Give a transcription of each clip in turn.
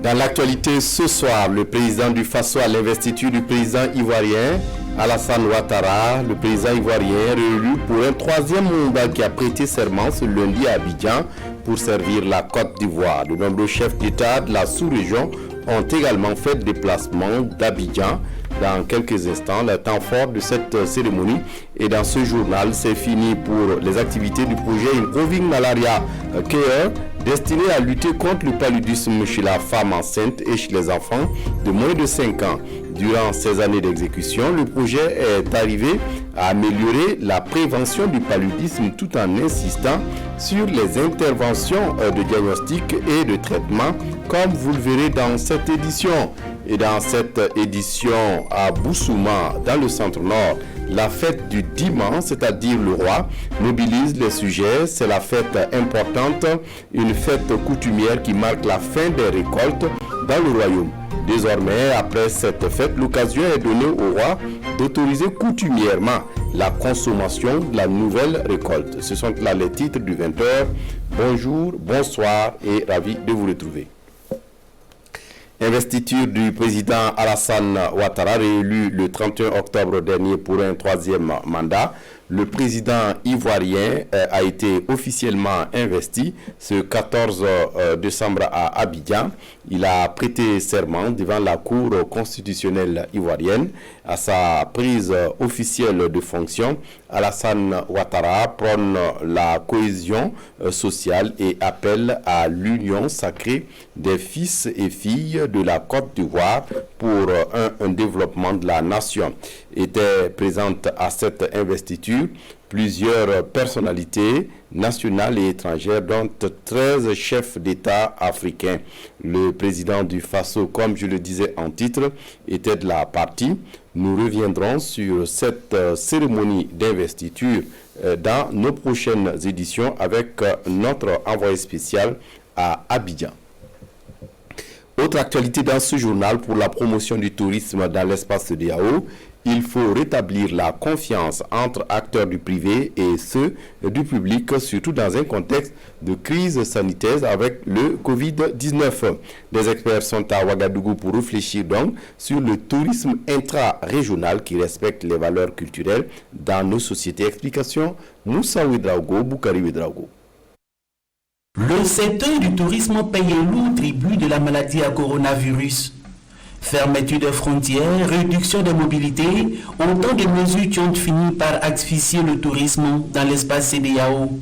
Dans l'actualité ce soir, le président du Faso à l'investiture du président ivoirien Alassane Ouattara, le président ivoirien réélu pour un troisième mandat qui a prêté serment ce lundi à Abidjan pour servir la Côte d'Ivoire. De nombreux chefs d'État de la sous-région ont également fait le déplacement d'Abidjan. Dans quelques instants, le temps fort de cette cérémonie. Et dans ce journal, c'est fini pour les activités du projet Improving Malaria Care, destiné à lutter contre le paludisme chez la femme enceinte et chez les enfants de moins de 5 ans. Durant ces années d'exécution, le projet est arrivé à améliorer la prévention du paludisme tout en insistant sur les interventions de diagnostic et de traitement, comme vous le verrez dans cette édition. Et dans cette édition à Boussouma, dans le centre-nord, la fête du dimanche, c'est-à-dire le roi, mobilise les sujets. C'est la fête importante, une fête coutumière qui marque la fin des récoltes dans le royaume. Désormais, après cette fête, l'occasion est donnée au roi d'autoriser coutumièrement la consommation de la nouvelle récolte. Ce sont là les titres du 20h. Bonjour, bonsoir et ravi de vous retrouver. Investiture du président Alassane Ouattara, réélu le 31 octobre dernier pour un troisième mandat. Le président ivoirien a été officiellement investi ce 14 décembre à Abidjan. Il a prêté serment devant la Cour constitutionnelle ivoirienne. À sa prise officielle de fonction, Alassane Ouattara prône la cohésion sociale et appelle à l'union sacrée des fils et filles de la Côte d'Ivoire pour un développement de la nation. Étaient présentes à cette investiture plusieurs personnalités nationales et étrangères, dont 13 chefs d'État africains. Le président du Faso, comme je le disais en titre, était de la partie. Nous reviendrons sur cette cérémonie d'investiture dans nos prochaines éditions avec notre envoyé spécial à Abidjan. Autre actualité dans ce journal pour la promotion du tourisme dans l'espace CEDEAO. Il faut rétablir la confiance entre acteurs du privé et ceux du public, surtout dans un contexte de crise sanitaire avec le Covid-19. Des experts sont à Ouagadougou pour réfléchir donc sur le tourisme intra-régional qui respecte les valeurs culturelles dans nos sociétés. Explication, Moussa Ouedraogo, Boukari Ouedraogo. Le secteur du tourisme paye un lourd tribut de la maladie à coronavirus. Fermeture des frontières, réduction des mobilités, autant de mesures qui ont fini par asphyxier le tourisme dans l'espace CEDEAO.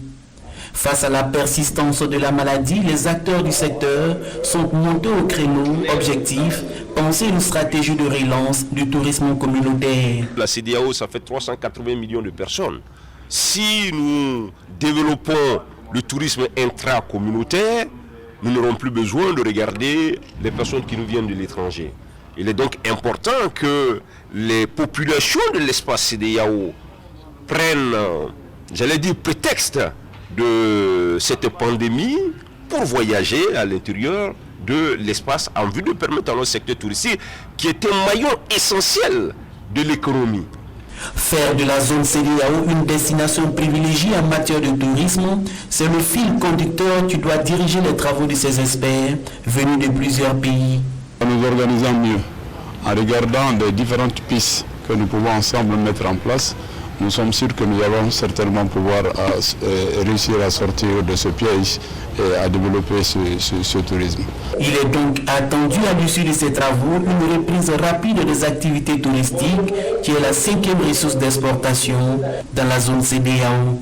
Face à la persistance de la maladie, les acteurs du secteur sont montés au créneau. Objectif, penser une stratégie de relance du tourisme communautaire. La CEDEAO, ça fait 380 millions de personnes. Si nous développons le tourisme intra-communautaire, nous n'aurons plus besoin de regarder les personnes qui nous viennent de l'étranger. Il est donc important que les populations de l'espace CEDEAO prennent, j'allais dire, prétexte de cette pandémie pour voyager à l'intérieur de l'espace en vue de permettre à notre secteur touristique, qui est un maillon essentiel de l'économie. Faire de la zone CEDEAO une destination privilégiée en matière de tourisme, c'est le fil conducteur qui doit diriger les travaux de ces experts venus de plusieurs pays. En nous organisant mieux, en regardant les différentes pistes que nous pouvons ensemble mettre en place, nous sommes sûrs que nous allons certainement pouvoir réussir à sortir de ce piège et à développer ce tourisme. Il est donc attendu à l'issue de ces travaux une reprise rapide des activités touristiques qui est la 5e ressource d'exportation dans la zone CEDEAO.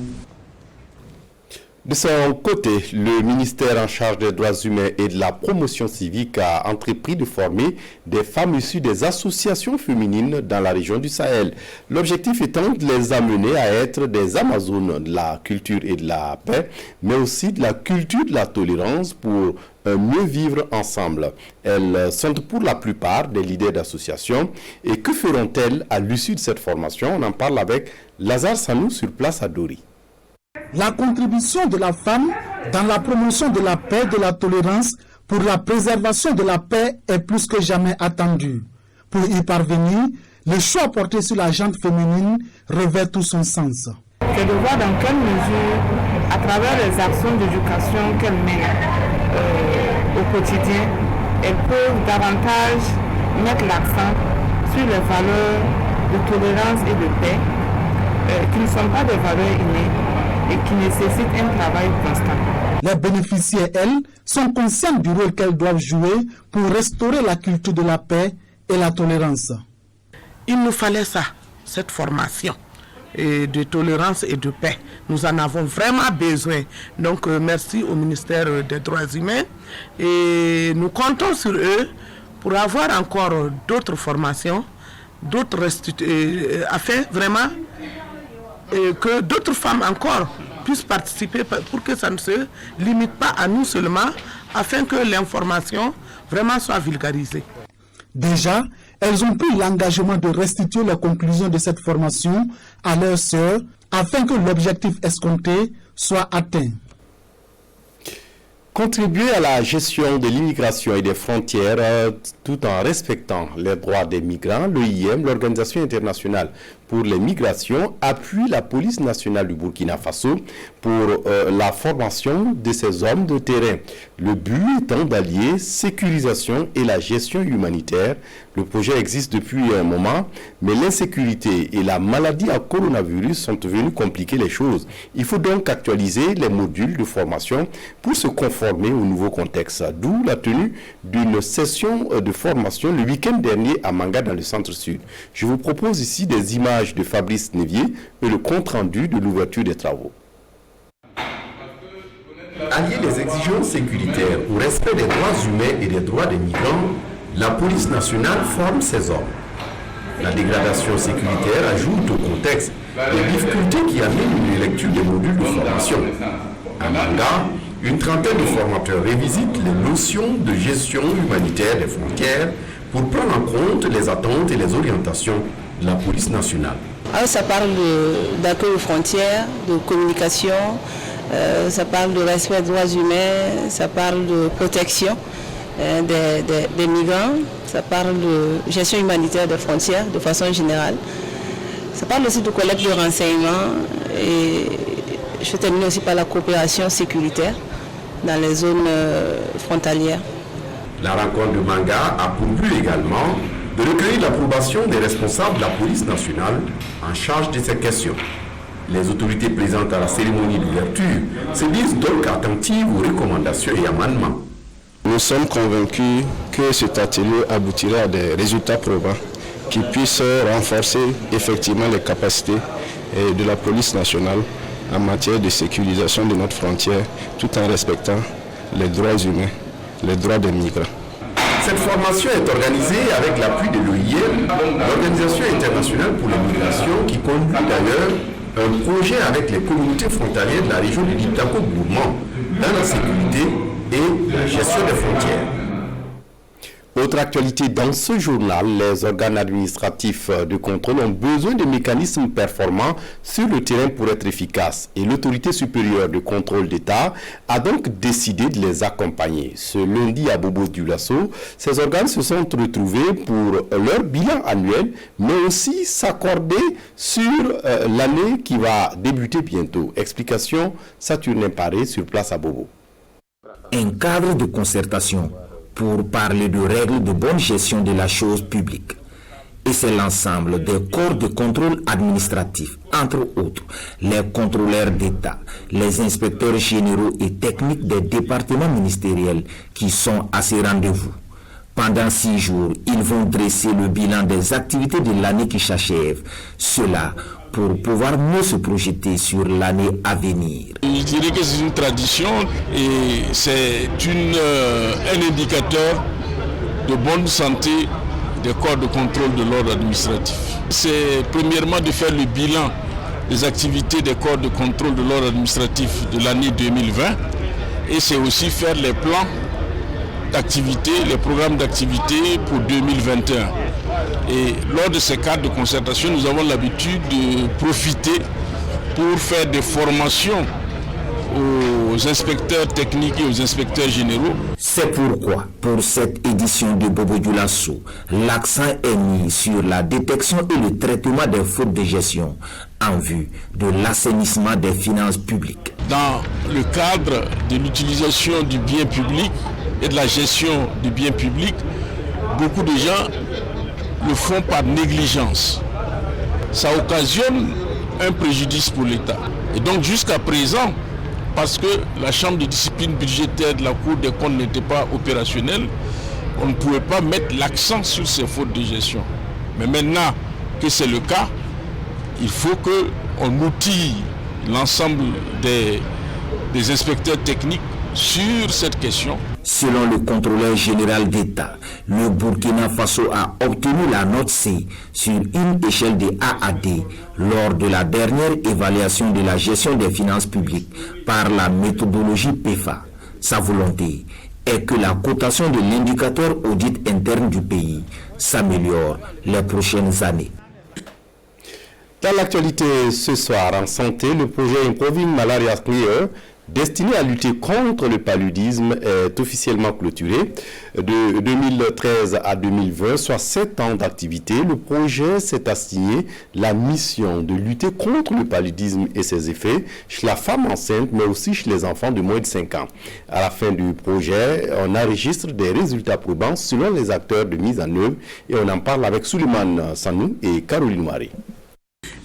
De son côté, le ministère en charge des droits humains et de la promotion civique a entrepris de former des femmes issues des associations féminines dans la région du Sahel. L'objectif étant de les amener à être des Amazones de la culture et de la paix, mais aussi de la culture de la tolérance pour mieux vivre ensemble. Elles sont pour la plupart des leaders d'associations. Et que feront-elles à l'issue de cette formation? On en parle avec Lazare Sanou sur place à Dori. La contribution de la femme dans la promotion de la paix, de la tolérance, pour la préservation de la paix est plus que jamais attendue. Pour y parvenir, le choix porté sur la gente féminine revêt tout son sens. C'est de voir dans quelle mesure, à travers les actions d'éducation qu'elle mène au quotidien, elles peuvent davantage mettre l'accent sur les valeurs de tolérance et de paix, qui ne sont pas des valeurs innées et qui nécessitent un travail constant. Les bénéficiaires, elles, sont conscientes du rôle qu'elles doivent jouer pour restaurer la culture de la paix et la tolérance. Il nous fallait ça, cette formation de tolérance et de paix. Nous en avons vraiment besoin. Donc merci au ministère des Droits humains et nous comptons sur eux pour avoir encore d'autres formations, d'autres afin vraiment que d'autres femmes encore puissent participer pour que ça ne se limite pas à nous seulement, afin que l'information vraiment soit vulgarisée. Déjà, elles ont pris l'engagement de restituer les conclusions de cette formation à leurs sœurs afin que l'objectif escompté soit atteint. Contribuer à la gestion de l'immigration et des frontières tout en respectant les droits des migrants, l'OIM, l'Organisation internationale pour les migrations, appuie la police nationale du Burkina Faso pour la formation de ces hommes de terrain. Le but étant d'allier sécurisation et la gestion humanitaire. Le projet existe depuis un moment, mais l'insécurité et la maladie à coronavirus sont venus compliquer les choses. Il faut donc actualiser les modules de formation pour se conformer au nouveau contexte. D'où la tenue d'une session de formation le week-end dernier à Manga dans le centre-sud. Je vous propose ici des images de Fabrice Nevier et le compte-rendu de l'ouverture des travaux. Allier les exigences sécuritaires au respect des droits humains et des droits des migrants, la police nationale forme ses hommes. La dégradation sécuritaire ajoute au contexte les difficultés qui amènent une lecture des modules de formation. À Manga, une trentaine de formateurs revisitent les notions de gestion humanitaire des frontières pour prendre en compte les attentes et les orientations de la police nationale. Alors ça parle d'accueil aux frontières, de communication, ça parle de respect des droits humains, ça parle de protection des migrants, ça parle de gestion humanitaire des frontières de façon générale. Ça parle aussi de collecte de renseignements et je vais terminer aussi par la coopération sécuritaire dans les zones frontalières. La rencontre de Manga a pour but également de recueillir l'approbation des responsables de la police nationale en charge de ces questions. Les autorités présentes à la cérémonie d'ouverture se disent donc attentives aux recommandations et amendements. Nous sommes convaincus que cet atelier aboutira à des résultats probants qui puissent renforcer effectivement les capacités de la police nationale en matière de sécurisation de notre frontière tout en respectant les droits humains, les droits des migrants. Cette formation est organisée avec l'appui de l'OIM, l'Organisation internationale pour les migrations, qui conduit d'ailleurs un projet avec les communautés frontalières de la région du Diptako-Gourmand dans la sécurité et la gestion des frontières. Autre actualité dans ce journal, les organes administratifs de contrôle ont besoin de mécanismes performants sur le terrain pour être efficaces et l'autorité supérieure de contrôle d'État a donc décidé de les accompagner. Ce lundi à Bobo-Dioulasso, ces organes se sont retrouvés pour leur bilan annuel, mais aussi s'accorder sur l'année qui va débuter bientôt. Explication, Saturnin Paré sur place à Bobo. Un cadre de concertation pour parler de règles de bonne gestion de la chose publique. Et c'est l'ensemble des corps de contrôle administratif, entre autres les contrôleurs d'État, les inspecteurs généraux et techniques des départements ministériels qui sont à ces rendez-vous. Pendant 6 jours, ils vont dresser le bilan des activités de l'année qui s'achève. Cela pour pouvoir mieux se projeter sur l'année à venir. Je dirais que c'est une tradition et c'est un indicateur de bonne santé des corps de contrôle de l'ordre administratif. C'est premièrement de faire le bilan des activités des corps de contrôle de l'ordre administratif de l'année 2020 et c'est aussi faire les plans d'activité, les programmes d'activité pour 2021. Et lors de ces cadres de concertation, nous avons l'habitude de profiter pour faire des formations aux inspecteurs techniques et aux inspecteurs généraux. C'est pourquoi, pour cette édition de Bobo-Dioulasso, l'accent est mis sur la détection et le traitement des fautes de gestion en vue de l'assainissement des finances publiques. Dans le cadre de l'utilisation du bien public, et de la gestion des biens publics, beaucoup de gens le font par négligence. Ça occasionne un préjudice pour l'État. Et donc jusqu'à présent, parce que la Chambre de discipline budgétaire de la Cour des comptes n'était pas opérationnelle, on ne pouvait pas mettre l'accent sur ces fautes de gestion. Mais maintenant que c'est le cas, il faut qu'on outille l'ensemble des inspecteurs techniques sur cette question. Selon le contrôleur général d'État, le Burkina Faso a obtenu la note C sur une échelle de A à D lors de la dernière évaluation de la gestion des finances publiques par la méthodologie PEFA. Sa volonté est que la cotation de l'indicateur audit interne du pays s'améliore les prochaines années. Dans l'actualité ce soir, en santé, le projet Improving Malaria Cure, destiné à lutter contre le paludisme, est officiellement clôturé. De 2013 à 2020, soit 7 ans d'activité, le projet s'est assigné la mission de lutter contre le paludisme et ses effets chez la femme enceinte, mais aussi chez les enfants de moins de 5 ans. À la fin du projet, on enregistre des résultats probants selon les acteurs de mise en œuvre et on en parle avec Souleymane Sanou et Caroline Mouari.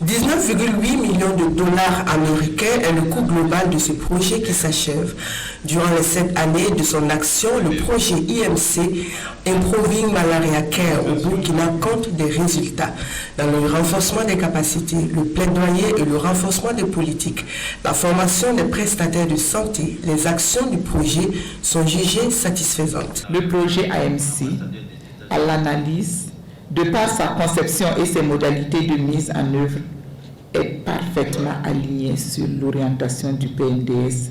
19,8 millions de dollars américains est le coût global de ce projet qui s'achève. Durant les 7 années de son action, le projet IMC Improving Malaria Care au Burkina compte des résultats dans le renforcement des capacités, le plaidoyer et le renforcement des politiques, la formation des prestataires de santé. Les actions du projet sont jugées satisfaisantes. Le projet AMC, à l'analyse, de par sa conception et ses modalités de mise en œuvre, est parfaitement aligné sur l'orientation du PNDS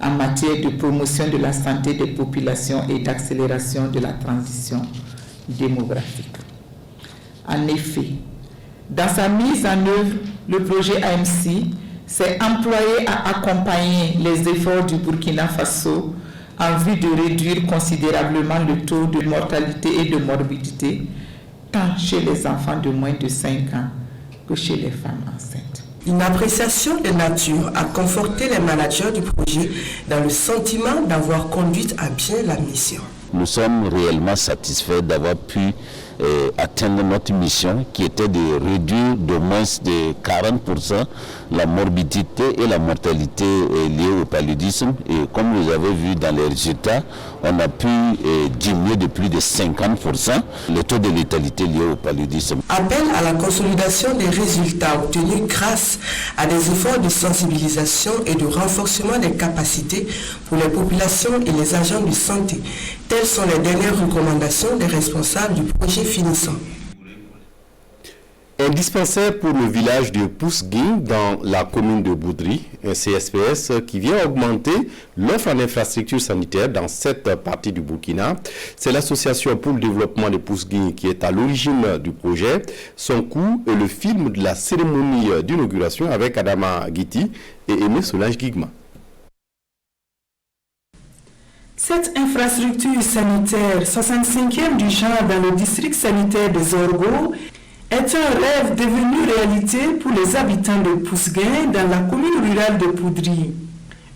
en matière de promotion de la santé des populations et d'accélération de la transition démographique. En effet, dans sa mise en œuvre, le projet AMC s'est employé à accompagner les efforts du Burkina Faso en vue de réduire considérablement le taux de mortalité et de morbidité tant chez les enfants de moins de 5 ans que chez les femmes enceintes. Une appréciation de nature a conforté les managers du projet dans le sentiment d'avoir conduit à bien la mission. Nous sommes réellement satisfaits d'avoir pu atteindre notre mission qui était de réduire de moins de 40% la morbidité et la mortalité liées au paludisme. Et comme vous avez vu dans les résultats, on a pu diminuer de plus de 50% le taux de létalité lié au paludisme. Appel à la consolidation des résultats obtenus grâce à des efforts de sensibilisation et de renforcement des capacités pour les populations et les agents de santé. Telles sont les dernières recommandations des responsables du projet finissant. Un dispensaire pour le village de Pousguin dans la commune de Boudri, un CSPS qui vient augmenter l'offre en infrastructure sanitaire dans cette partie du Burkina. C'est l'association pour le développement de Pousguin qui est à l'origine du projet. Son coût est le film de la cérémonie d'inauguration avec Adama Guiti et Aimé Solange Guigma. Cette infrastructure sanitaire, 65e du genre dans le district sanitaire de Zorgo, est un rêve devenu réalité pour les habitants de Pousguin dans la commune rurale de Poudri.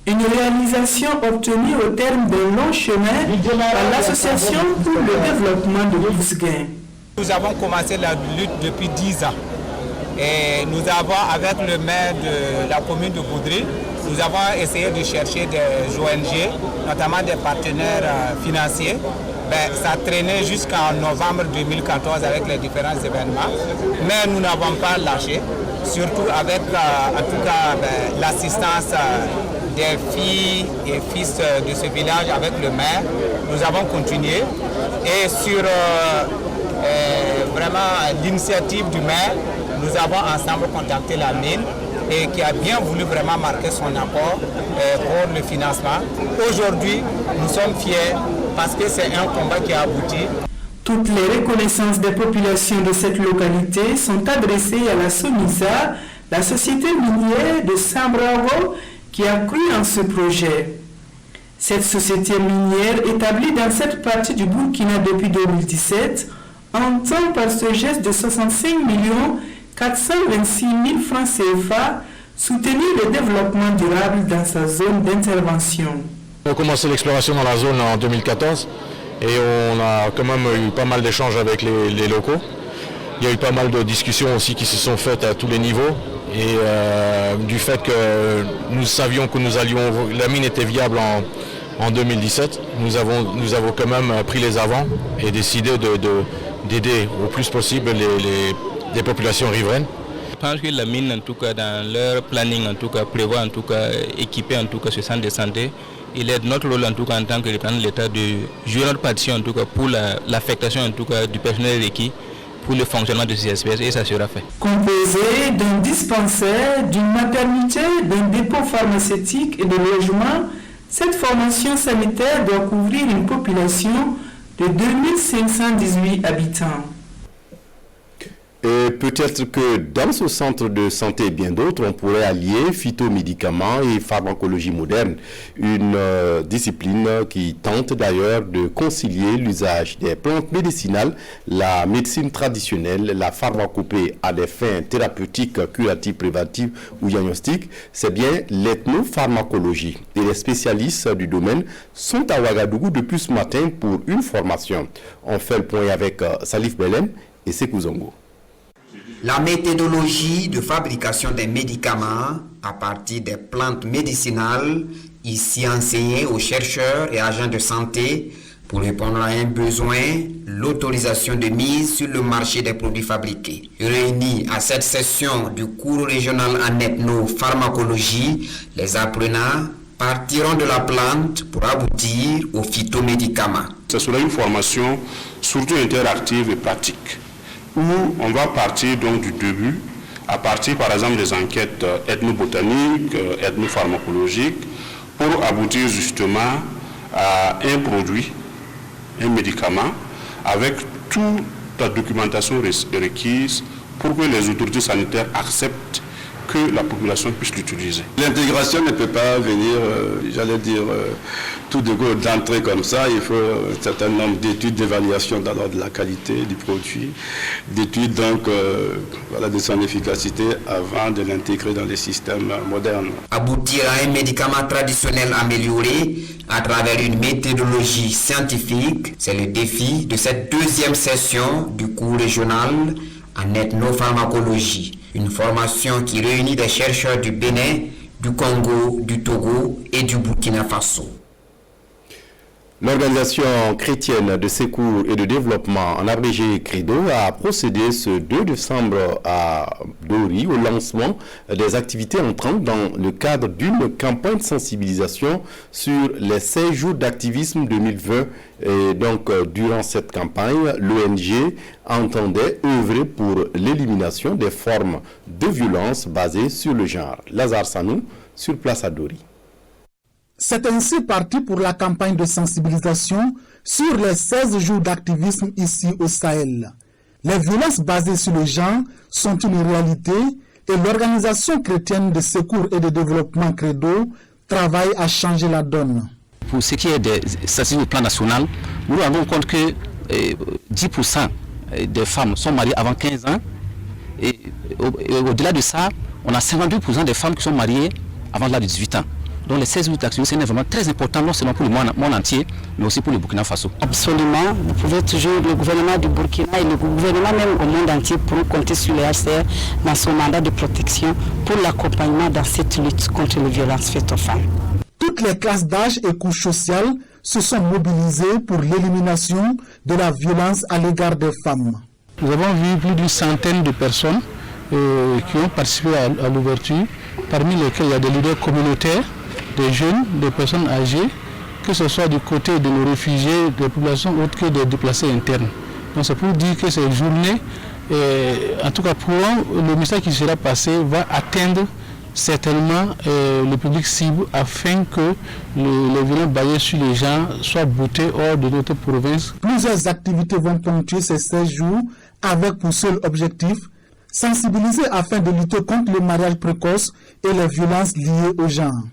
Une réalisation obtenue au terme d'un long chemin par l'association pour le développement de Pousguin. Nous avons commencé la lutte depuis 10 ans. Et nous avons, avec le maire de la commune de Poudri, nous avons essayé de chercher des ONG, notamment des partenaires financiers. Ça traînait jusqu'en novembre 2014 avec les différents événements. Mais nous n'avons pas lâché, surtout avec en tout cas l'assistance des filles et fils de ce village avec le maire. Nous avons continué et sur vraiment l'initiative du maire, nous avons ensemble contacté la mine et qui a bien voulu vraiment marquer son apport pour le financement. Aujourd'hui, nous sommes fiers parce que c'est un combat qui a abouti. Toutes les reconnaissances des populations de cette localité sont adressées à la SOMISA, la société minière de Sambravo, qui a cru en ce projet. Cette société minière, établie dans cette partie du Burkina depuis 2017, entend par ce geste de 65 426 000 francs CFA soutenir le développement durable dans sa zone d'intervention. On a commencé l'exploration dans la zone en 2014 et on a quand même eu pas mal d'échanges avec les locaux. Il y a eu pas mal de discussions aussi qui se sont faites à tous les niveaux et du fait que nous savions que la mine était viable en 2017, nous avons quand même pris les avants et décidé d'aider au plus possible les populations riveraines. Je pense que la mine, en tout cas dans leur planning, en tout cas prévoit, en tout cas équiper en tout cas ce centre de santé. Il est de notre rôle en tout cas en tant que représentant de l'État de jouer notre partition en tout cas pour l'affectation en tout cas du personnel requis pour le fonctionnement de ces espèces et ça sera fait. Composé d'un dispensaire, d'une maternité, d'un dépôt pharmaceutique et de logement, cette formation sanitaire doit couvrir une population de 2518 habitants. Et peut-être que dans ce centre de santé et bien d'autres, on pourrait allier phytomédicaments et pharmacologie moderne, une discipline qui tente d'ailleurs de concilier l'usage des plantes médicinales, la médecine traditionnelle, la pharmacopée à des fins thérapeutiques, curatives, préventives ou diagnostiques. C'est bien l'ethnopharmacologie. Et les spécialistes du domaine sont à Ouagadougou depuis ce matin pour une formation. On fait le point avec Salif Belem et Sekou Zongo. La méthodologie de fabrication des médicaments à partir des plantes médicinales, ici enseignée aux chercheurs et agents de santé pour répondre à un besoin, l'autorisation de mise sur le marché des produits fabriqués. Réunis à cette session du cours régional en ethnopharmacologie, les apprenants partiront de la plante pour aboutir aux phytomédicaments. Ce sera une formation surtout interactive et pratique, où on va partir donc du début, à partir par exemple des enquêtes ethnobotaniques, ethnopharmacologiques, pour aboutir justement à un produit, un médicament, avec toute la documentation requise pour que les autorités sanitaires acceptent que la population puisse l'utiliser. L'intégration ne peut pas venir, tout de go d'entrée comme ça. Il faut un certain nombre d'études d'évaluation de la qualité du produit, d'études donc de son efficacité avant de l'intégrer dans les systèmes modernes. Aboutir à un médicament traditionnel amélioré à travers une méthodologie scientifique, c'est le défi de cette deuxième session du cours régional en ethnopharmacologie. Une formation qui réunit des chercheurs du Bénin, du Congo, du Togo et du Burkina Faso. L'organisation chrétienne de secours et de développement, en abrégé CREDO, a procédé ce 2 décembre à Dori au lancement des activités entrant dans le cadre d'une campagne de sensibilisation sur les 16 jours d'activisme 2020. Et donc, durant cette campagne, l'ONG entendait œuvrer pour l'élimination des formes de violence basées sur le genre. Lazare Sanou, sur place à Dori. C'est ainsi parti pour la campagne de sensibilisation sur les 16 jours d'activisme ici au Sahel. Les violences basées sur le genre sont une réalité et l'organisation chrétienne de secours et de développement CREDO travaille à changer la donne. Pour ce qui est des statistiques au plan national, nous nous rendons compte que 10% des femmes sont mariées avant 15 ans et au-delà de ça, on a 52% des femmes qui sont mariées avant l'âge de 18 ans. Donc les 16 jours d'activisme, c'est vraiment très important, non seulement pour le monde entier, mais aussi pour le Burkina Faso. Absolument, vous pouvez toujours, le gouvernement du Burkina et le gouvernement même au monde entier pourront compter sur le HCR dans son mandat de protection pour l'accompagnement dans cette lutte contre les violences faites aux femmes. Toutes les classes d'âge et couches sociales se sont mobilisées pour l'élimination de la violence à l'égard des femmes. Nous avons vu plus d'une centaine de personnes qui ont participé à l'ouverture, parmi lesquelles il y a des leaders communautaires, des jeunes, des personnes âgées, que ce soit du côté de nos réfugiés, des populations autres que des déplacés internes. Donc c'est pour dire que cette journée, en tout cas pour le message qui sera passé va atteindre certainement le public cible afin que les violences basées sur les gens soient boutées hors de notre province. Plusieurs activités vont ponctuer ces 16 jours avec pour seul objectif sensibiliser afin de lutter contre le mariage précoce et les violences liées au genre.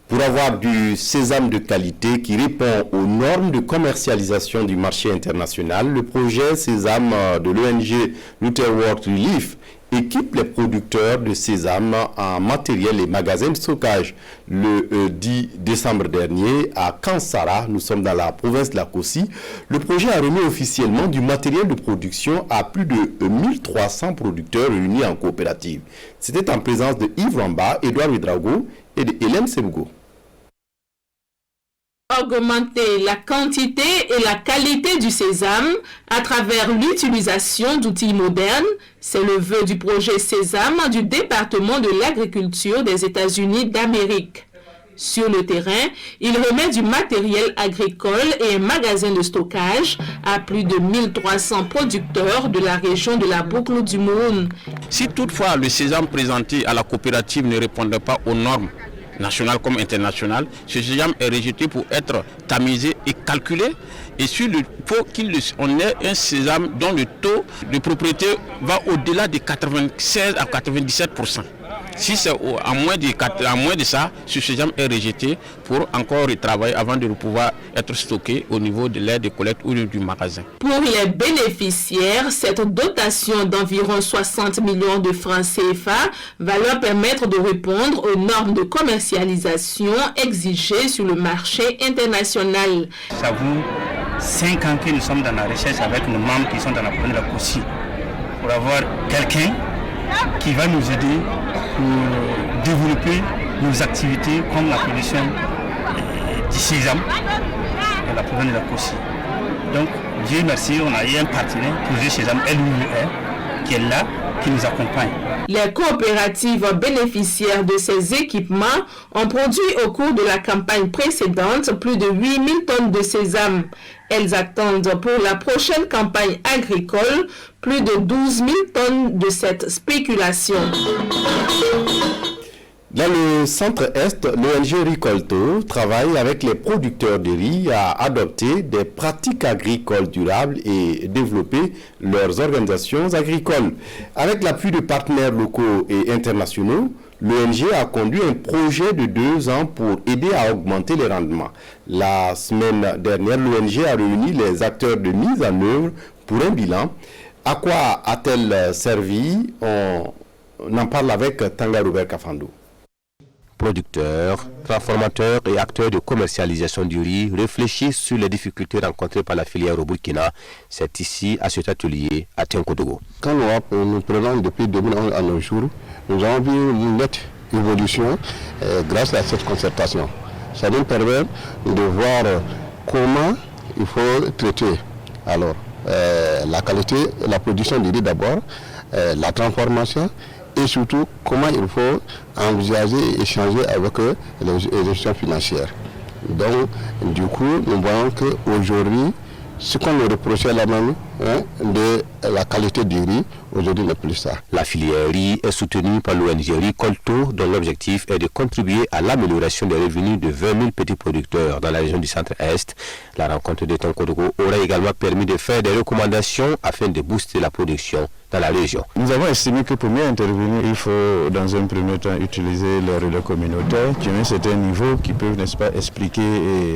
Pour avoir du sésame de qualité qui répond aux normes de commercialisation du marché international, le projet Sésame de l'ONG Luther World Relief équipe les producteurs de sésame en matériel et magasins de stockage. Le 10 décembre dernier, à Kansara, nous sommes dans la province de la Kossi, le projet a remis officiellement du matériel de production à plus de 1300 producteurs réunis en coopérative. C'était en présence de Yves Ramba, Edouard Ouedraogo et de Hélène Sebougo. Augmenter la quantité et la qualité du sésame à travers l'utilisation d'outils modernes, c'est le vœu du projet Sésame du département de l'agriculture des États-Unis d'Amérique. Sur le terrain, il remet du matériel agricole et un magasin de stockage à plus de 1300 producteurs de la région de la boucle du Moun. Si toutefois le sésame présenté à la coopérative ne répondait pas aux normes national comme international, ce sésame est rejeté pour être tamisé et calculé. Et sur le pot on ait un sésame dont le taux de propriété va au-delà de 96 à 97%. Si c'est à moins de ça, ce sésame est rejeté pour encore retravailler avant de pouvoir être stocké au niveau de l'aire de collecte ou du magasin. Pour les bénéficiaires, cette dotation d'environ 60 millions de francs CFA va leur permettre de répondre aux normes de commercialisation exigées sur le marché international. Ça vaut 5 ans que nous sommes dans la recherche avec nos membres qui sont dans la province de la Kossi pour avoir quelqu'un qui va nous aider pour développer nos activités comme la production du sésame dans la province de la Kossi. Donc, Dieu merci, on a eu un partenaire, projet Sésame LUE, qui est là, qui nous accompagne. Les coopératives bénéficiaires de ces équipements ont produit au cours de la campagne précédente plus de 8000 tonnes de sésame. Elles attendent pour la prochaine campagne agricole plus de 12 000 tonnes de cette spéculation. Dans le centre-est, l'ONG Ricolto travaille avec les producteurs de riz à adopter des pratiques agricoles durables et développer leurs organisations agricoles. Avec l'appui de partenaires locaux et internationaux, l'ONG a conduit un projet de 2 ans pour aider à augmenter les rendements. La semaine dernière, l'ONG a réuni les acteurs de mise en œuvre pour un bilan. À quoi a-t-elle servi? On en parle avec Tanga Robert Kafando. Producteurs, transformateurs et acteurs de commercialisation du riz réfléchissent sur les difficultés rencontrées par la filière au Burkina. C'est ici, à cet atelier, à Tinkodogo. Quand nous prenons depuis 2011 à nos jours, nous avons vu une nette évolution grâce à cette concertation. Ça nous permet de voir comment il faut traiter alors la qualité, la production du riz d'abord, la transformation, et surtout comment il faut envisager et échanger avec les institutions financières. Donc, du coup, nous voyons qu'aujourd'hui, ce qu'on nous reprochait la même de la qualité du riz, aujourd'hui n'est plus ça. La filière riz est soutenue par l'ONG Ricolto, dont l'objectif est de contribuer à l'amélioration des revenus de 20 000 petits producteurs dans la région du centre-est. La rencontre de Tinkodogo aurait également permis de faire des recommandations afin de booster la production dans la région. Nous avons estimé que pour mieux intervenir, il faut dans un premier temps utiliser les relais communautaires qui ont un certain niveau, qui peuvent, n'est-ce pas, expliquer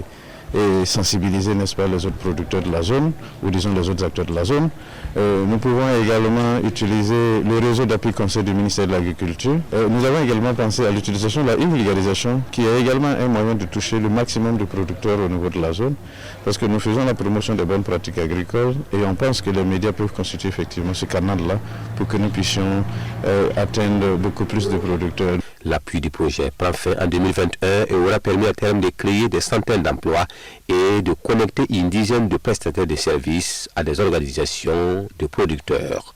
et sensibiliser, n'est-ce pas, les autres producteurs de la zone, ou disons les autres acteurs de la zone. Nous pouvons également utiliser le réseau d'appui conseil du ministère de l'Agriculture. Nous avons également pensé à l'utilisation de la vulgarisation, qui est également un moyen de toucher le maximum de producteurs au niveau de la zone, parce que nous faisons la promotion des bonnes pratiques agricoles et on pense que les médias peuvent constituer effectivement ce canal-là pour que nous puissions atteindre beaucoup plus de producteurs. L'appui du projet prend fin en 2021 et aura permis à terme de créer des centaines d'emplois et de connecter une dizaine de prestataires de services à des organisations de producteurs.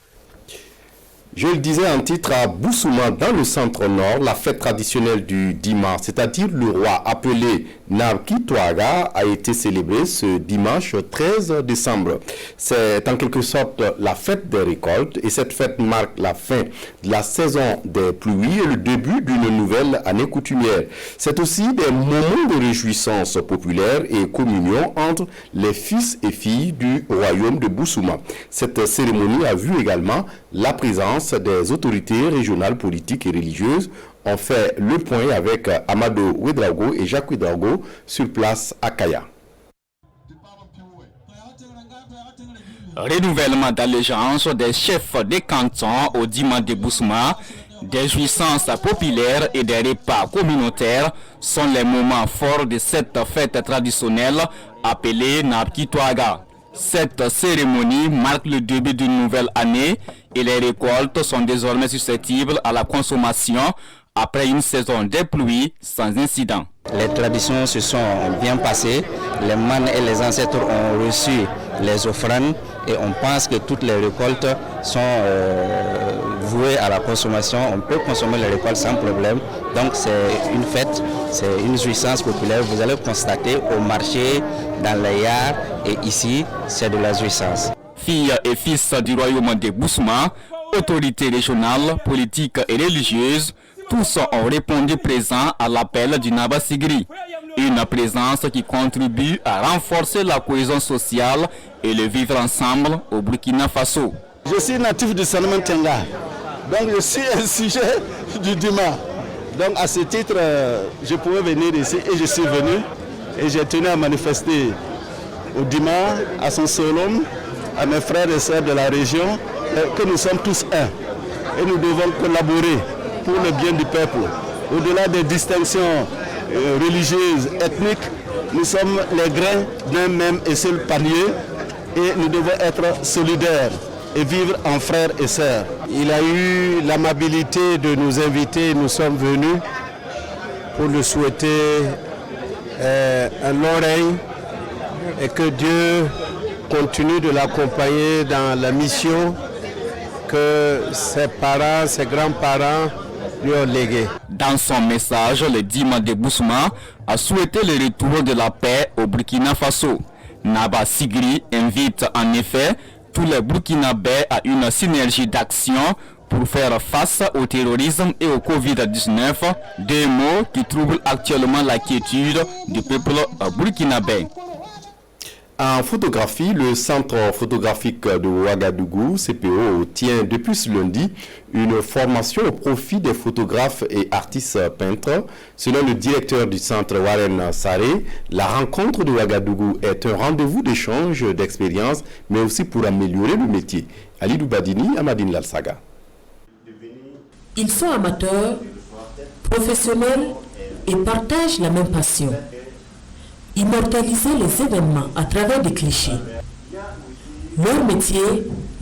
Je le disais en titre, à Boussouma, dans le centre-nord, la fête traditionnelle du dimanche, c'est-à-dire le roi appelé Narkitwaga, a été célébrée ce dimanche 13 décembre. C'est en quelque sorte la fête des récoltes et cette fête marque la fin de la saison des pluies et le début d'une nouvelle année coutumière. C'est aussi des moments de réjouissance populaire et communion entre les fils et filles du royaume de Boussouma. Cette cérémonie a vu également la présence des autorités régionales, politiques et religieuses. On fait le point avec Amado Ouedraogo et Jacques Ouedraogo sur place à Kaya. Renouvellement d'allégeance des chefs des cantons au dimanche de Boussouma, des jouissances populaires et des repas communautaires sont les moments forts de cette fête traditionnelle appelée Napkitwaga. Cette cérémonie marque le début d'une nouvelle année et les récoltes sont désormais susceptibles à la consommation après une saison de pluie sans incident. Les traditions se sont bien passées, les mânes et les ancêtres ont reçu les offrandes et on pense que toutes les récoltes sont vouées à la consommation. On peut consommer les récoltes sans problème, donc c'est une fête, c'est une jouissance populaire. Vous allez constater au marché, dans les yards et ici, c'est de la jouissance. Filles et fils du royaume de Boussouma, autorités régionales, politiques et religieuses, tous ont répondu présents à l'appel du Naba Sigri. Une présence qui contribue à renforcer la cohésion sociale et le vivre ensemble au Burkina Faso. Je suis natif de Salman Tenga, donc je suis un sujet du Dima. Donc à ce titre, je pouvais venir ici et je suis venu et j'ai tenu à manifester au Dima, à son Solom, à mes frères et sœurs de la région, que nous sommes tous un et nous devons collaborer pour le bien du peuple. Au-delà des distinctions religieuses, ethniques, nous sommes les grains d'un même et seul panier et nous devons être solidaires et vivre en frères et sœurs. Il a eu l'amabilité de nous inviter, nous sommes venus pour lui souhaiter un long règne et que Dieu continue de l'accompagner dans la mission que ses parents, ses grands-parents lui ont légué. Dans son message, le Dima de Boussouma a souhaité le retour de la paix au Burkina Faso. Naba Sigri invite en effet tous les Burkinabés à une synergie d'action pour faire face au terrorisme et au Covid-19, deux mots qui troublent actuellement la quiétude du peuple burkinabé. En photographie, le Centre photographique de Ouagadougou, CPO, tient depuis ce lundi une formation au profit des photographes et artistes peintres. Selon le directeur du centre, Warren Saré, la rencontre de Ouagadougou est un rendez-vous d'échange d'expériences, mais aussi pour améliorer le métier. Ali Doubadini, Amadine Lalsaga. Ils sont amateurs, professionnels et partagent la même passion. Immortaliser les événements à travers des clichés. Leur métier,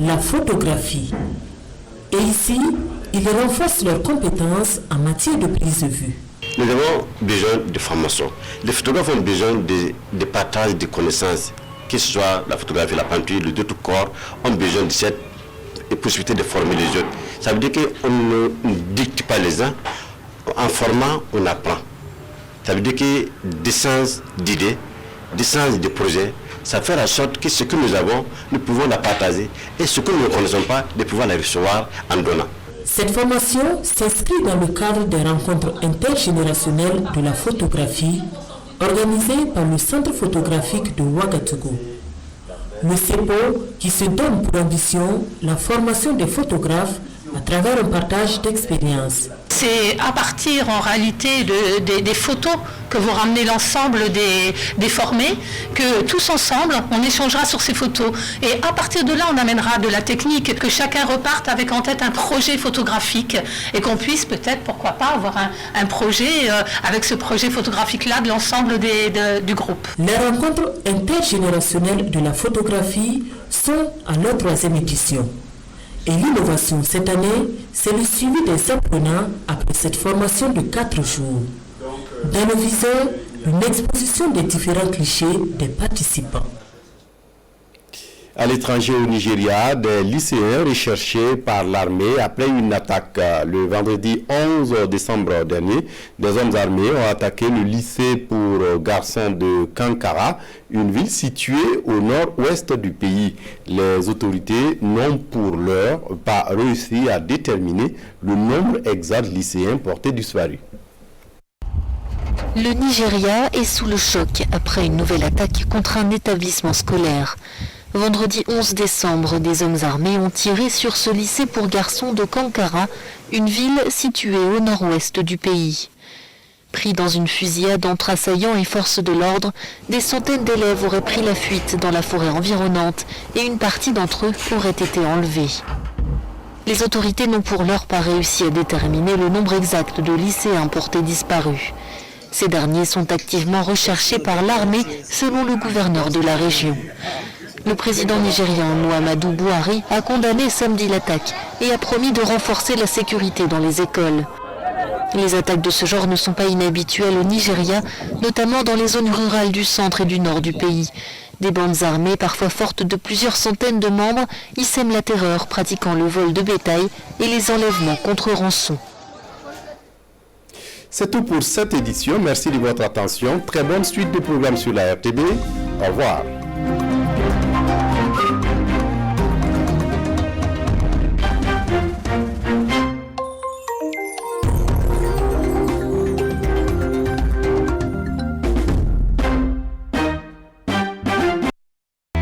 la photographie. Et ici, ils renforcent leurs compétences en matière de prise de vue. Nous avons besoin de formation. Les photographes ont besoin de partage de connaissances, que ce soit la photographie, la peinture, les deux corps, ont besoin de cette possibilité de former les autres. Ça veut dire qu'on ne dicte pas les uns, en formant, on apprend. Ça veut dire que des sens d'idées, des sens de projets, ça fait en sorte que ce que nous avons, nous pouvons la partager et ce que nous ne connaissons pas, de pouvoir la recevoir en donnant. Cette formation s'inscrit dans le cadre des rencontres intergénérationnelles de la photographie organisées par le Centre photographique de Ouagadougou. Le CEPO qui se donne pour ambition la formation des photographes à travers un partage d'expériences. C'est à partir en réalité des photos que vous ramenez l'ensemble des formés, que tous ensemble on échangera sur ces photos. Et à partir de là on amènera de la technique, que chacun reparte avec en tête un projet photographique et qu'on puisse peut-être, pourquoi pas, avoir un projet avec ce projet photographique-là de l'ensemble du groupe. Les rencontres intergénérationnelles de la photographie sont à leur 3e édition. Et l'innovation cette année, c'est le suivi des apprenants après cette formation de 4 jours. Dans le viseur, une exposition des différents clichés des participants. À l'étranger au Nigeria, des lycéens recherchés par l'armée après une attaque le vendredi 11 décembre dernier. Des hommes armés ont attaqué le lycée pour garçons de Kankara, une ville située au nord-ouest du pays. Les autorités n'ont pour l'heure pas réussi à déterminer le nombre exact de lycéens portés disparus. Le Nigeria est sous le choc après une nouvelle attaque contre un établissement scolaire. Vendredi 11 décembre, des hommes armés ont tiré sur ce lycée pour garçons de Kankara, une ville située au nord-ouest du pays. Pris dans une fusillade entre assaillants et forces de l'ordre, des centaines d'élèves auraient pris la fuite dans la forêt environnante et une partie d'entre eux aurait été enlevée. Les autorités n'ont pour l'heure pas réussi à déterminer le nombre exact de lycéens portés disparus. Ces derniers sont activement recherchés par l'armée selon le gouverneur de la région. Le président nigérian Muhammadu Buhari a condamné samedi l'attaque et a promis de renforcer la sécurité dans les écoles. Les attaques de ce genre ne sont pas inhabituelles au Nigeria, notamment dans les zones rurales du centre et du nord du pays. Des bandes armées, parfois fortes de plusieurs centaines de membres, y sèment la terreur, pratiquant le vol de bétail et les enlèvements contre rançon. C'est tout pour cette édition. Merci de votre attention. Très bonne suite de programmes sur la RTB. Au revoir.